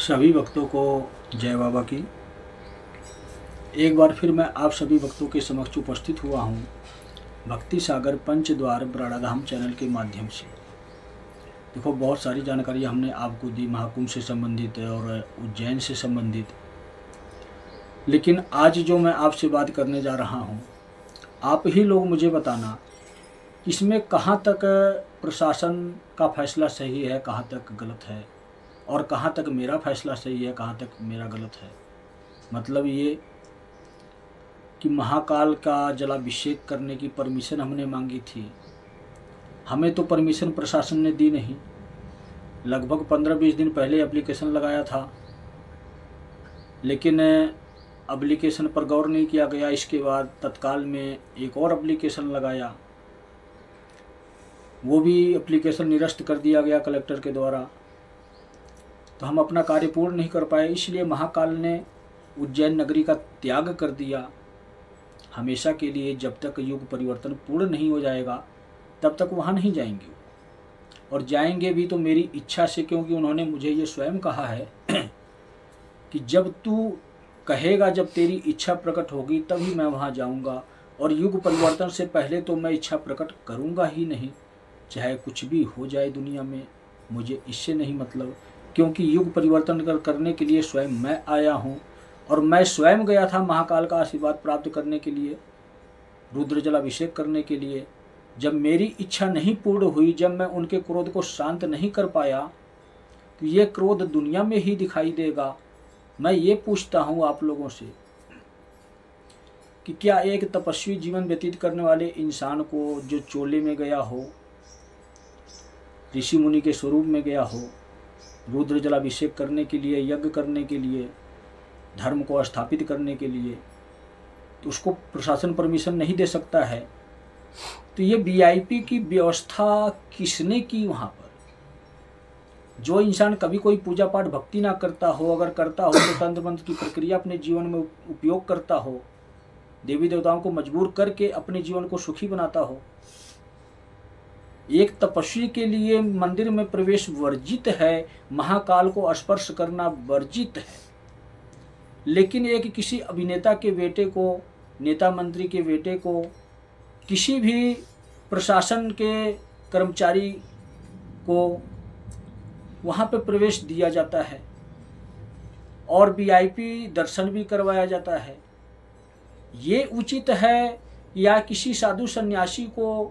सभी भक्तों को जय बाबा की। एक बार फिर मैं आप सभी भक्तों के समक्ष उपस्थित हुआ हूँ भक्ति सागर पंचद्वार बराड़ाधाम चैनल के माध्यम से। देखो, बहुत सारी जानकारी हमने आपको दी महाकुंभ से संबंधित और उज्जैन से संबंधित, लेकिन आज जो मैं आपसे बात करने जा रहा हूँ, आप ही लोग मुझे बताना इसमें कहाँ तक प्रशासन का फैसला सही है, कहाँ तक गलत है, और कहाँ तक मेरा फैसला सही है, कहाँ तक मेरा गलत है। मतलब ये कि महाकाल का जलाभिषेक करने की परमिशन हमने मांगी थी, हमें तो परमिशन प्रशासन ने दी नहीं। लगभग 15-20 दिन पहले एप्लीकेशन लगाया था, लेकिन एप्लीकेशन पर गौर नहीं किया गया। इसके बाद तत्काल में एक और एप्लीकेशन लगाया, वो भी एप्लीकेशन निरस्त कर दिया गया कलेक्टर के द्वारा। तो हम अपना कार्य पूर्ण नहीं कर पाए, इसलिए महाकाल ने उज्जैन नगरी का त्याग कर दिया हमेशा के लिए। जब तक युग परिवर्तन पूर्ण नहीं हो जाएगा तब तक वहाँ नहीं जाएंगे, और जाएंगे भी तो मेरी इच्छा से, क्योंकि उन्होंने मुझे ये स्वयं कहा है कि जब तू कहेगा, जब तेरी इच्छा प्रकट होगी तभी मैं वहाँ जाऊँगा, और युग परिवर्तन से पहले तो मैं इच्छा प्रकट करूँगा ही नहीं। चाहे कुछ भी हो जाए दुनिया में, मुझे इससे नहीं मतलब, क्योंकि युग परिवर्तन करने के लिए स्वयं मैं आया हूँ। और मैं स्वयं गया था महाकाल का आशीर्वाद प्राप्त करने के लिए, रुद्र जलाभिषेक करने के लिए। जब मेरी इच्छा नहीं पूर्ण हुई, जब मैं उनके क्रोध को शांत नहीं कर पाया, तो ये क्रोध दुनिया में ही दिखाई देगा। मैं ये पूछता हूँ आप लोगों से कि क्या एक तपस्वी जीवन व्यतीत करने वाले इंसान को, जो चोले में गया हो, ऋषि मुनि के स्वरूप में गया हो, रुद्र जलाभिषेक करने के लिए, यज्ञ करने के लिए, धर्म को स्थापित करने के लिए, तो उसको प्रशासन परमिशन नहीं दे सकता है? तो ये वीआईपी की व्यवस्था किसने की वहाँ पर? जो इंसान कभी कोई पूजा पाठ भक्ति ना करता हो, अगर करता हो तो तंत्र मंत्र की प्रक्रिया अपने जीवन में उपयोग करता हो, देवी देवताओं को मजबूर करके अपने जीवन को सुखी बनाता हो। एक तपस्वी के लिए मंदिर में प्रवेश वर्जित है, महाकाल को स्पर्श करना वर्जित है, लेकिन एक किसी अभिनेता के बेटे को, नेता मंत्री के बेटे को, किसी भी प्रशासन के कर्मचारी को वहाँ पे प्रवेश दिया जाता है और वीआईपी दर्शन भी करवाया जाता है। ये उचित है या किसी साधु सन्यासी को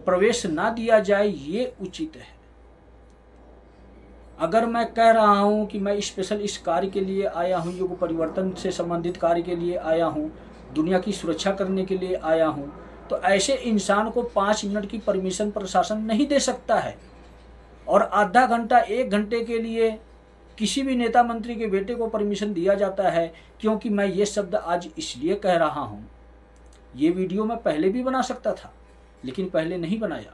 प्रवेश ना दिया जाए, ये उचित है? अगर मैं कह रहा हूँ कि मैं स्पेशल इस कार्य के लिए आया हूँ, युग परिवर्तन से संबंधित कार्य के लिए आया हूँ, दुनिया की सुरक्षा करने के लिए आया हूँ, तो ऐसे इंसान को 5 मिनट की परमिशन प्रशासन नहीं दे सकता है। और आधा घंटा 1 घंटे के लिए किसी भी नेता मंत्री के बेटे को परमिशन दिया जाता है। क्योंकि मैं ये शब्द आज इसलिए कह रहा हूँ, ये वीडियो मैं पहले भी बना सकता था, लेकिन पहले नहीं बनाया,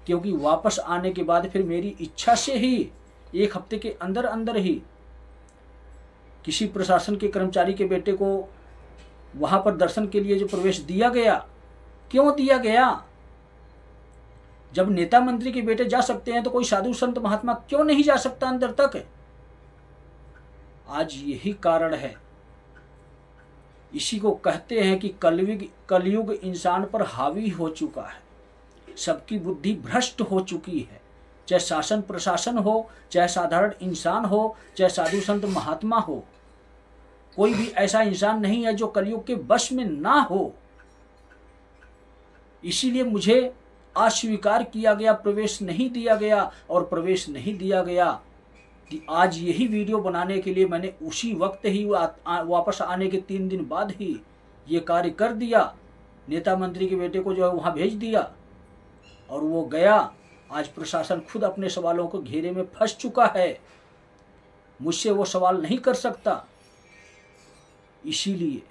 क्योंकि वापस आने के बाद फिर मेरी इच्छा से ही 1 हफ्ते के अंदर अंदर ही किसी प्रशासन के कर्मचारी के बेटे को वहां पर दर्शन के लिए जो प्रवेश दिया गया, क्यों दिया गया? जब नेता मंत्री के बेटे जा सकते हैं तो कोई साधु संत महात्मा क्यों नहीं जा सकता अंदर तक? आज यही कारण है। इसी को कहते हैं कि कलयुग इंसान पर हावी हो चुका है, सबकी बुद्धि भ्रष्ट हो चुकी है। चाहे शासन प्रशासन हो, चाहे साधारण इंसान हो, चाहे साधु संत महात्मा हो, कोई भी ऐसा इंसान नहीं है जो कलयुग के वश में ना हो। इसीलिए मुझे अस्वीकार किया गया, प्रवेश नहीं दिया गया, और प्रवेश नहीं दिया गया कि आज यही वीडियो बनाने के लिए मैंने उसी वक्त ही वापस आने के 3 दिन बाद ही ये कार्य कर दिया। नेता मंत्री के बेटे को जो है वहाँ भेज दिया और वो गया। आज प्रशासन खुद अपने सवालों को घेरे में फंस चुका है, मुझसे वो सवाल नहीं कर सकता। इसीलिए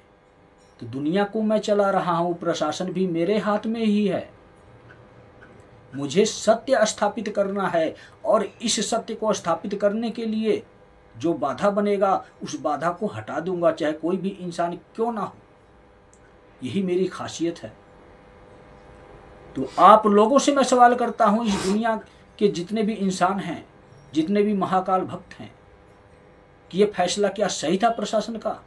तो दुनिया को मैं चला रहा हूँ, प्रशासन भी मेरे हाथ में ही है। मुझे सत्य स्थापित करना है, और इस सत्य को स्थापित करने के लिए जो बाधा बनेगा उस बाधा को हटा दूंगा, चाहे कोई भी इंसान क्यों ना हो। यही मेरी खासियत है। तो आप लोगों से मैं सवाल करता हूं, इस दुनिया के जितने भी इंसान हैं, जितने भी महाकाल भक्त हैं, कि ये फैसला क्या सही था प्रशासन का?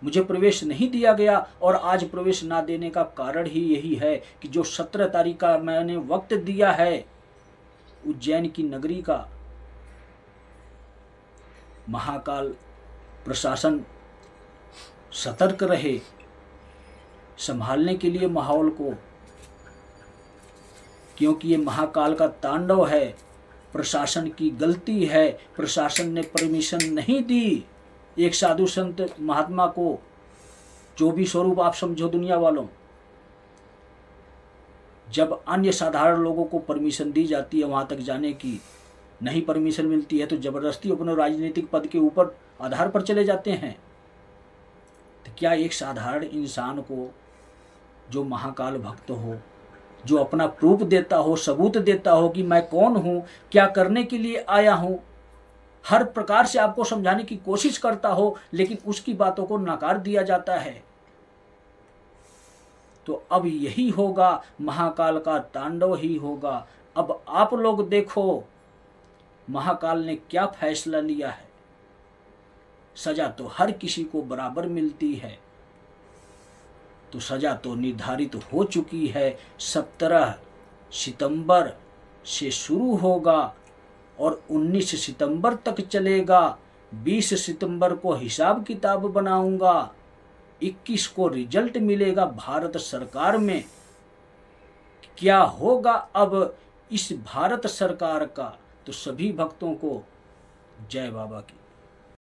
मुझे प्रवेश नहीं दिया गया और आज प्रवेश ना देने का कारण ही यही है कि जो 17 तारीख का मैंने वक्त दिया है उज्जैन की नगरी का, महाकाल प्रशासन सतर्क रहे संभालने के लिए माहौल को, क्योंकि ये महाकाल का तांडव है। प्रशासन की गलती है, प्रशासन ने परमिशन नहीं दी एक साधु संत महात्मा को, जो भी स्वरूप आप समझो दुनिया वालों। जब अन्य साधारण लोगों को परमिशन दी जाती है वहां तक जाने की, नहीं परमिशन मिलती है तो जबरदस्ती अपने राजनीतिक पद के ऊपर आधार पर चले जाते हैं। तो क्या एक साधारण इंसान को जो महाकाल भक्त हो, जो अपना प्रूफ देता हो, सबूत देता हो कि मैं कौन हूं, क्या करने के लिए आया हूं, हर प्रकार से आपको समझाने की कोशिश करता हो, लेकिन उसकी बातों को नकार दिया जाता है, तो अब यही होगा, महाकाल का तांडव ही होगा। अब आप लोग देखो महाकाल ने क्या फैसला लिया है। सजा तो हर किसी को बराबर मिलती है, तो सजा तो निर्धारित हो चुकी है। 17 सितंबर से शुरू होगा और 19 सितंबर तक चलेगा। 20 सितंबर को हिसाब किताब बनाऊंगा, 21 को रिजल्ट मिलेगा भारत सरकार में। क्या होगा अब इस भारत सरकार का? तो सभी भक्तों को जय बाबा की।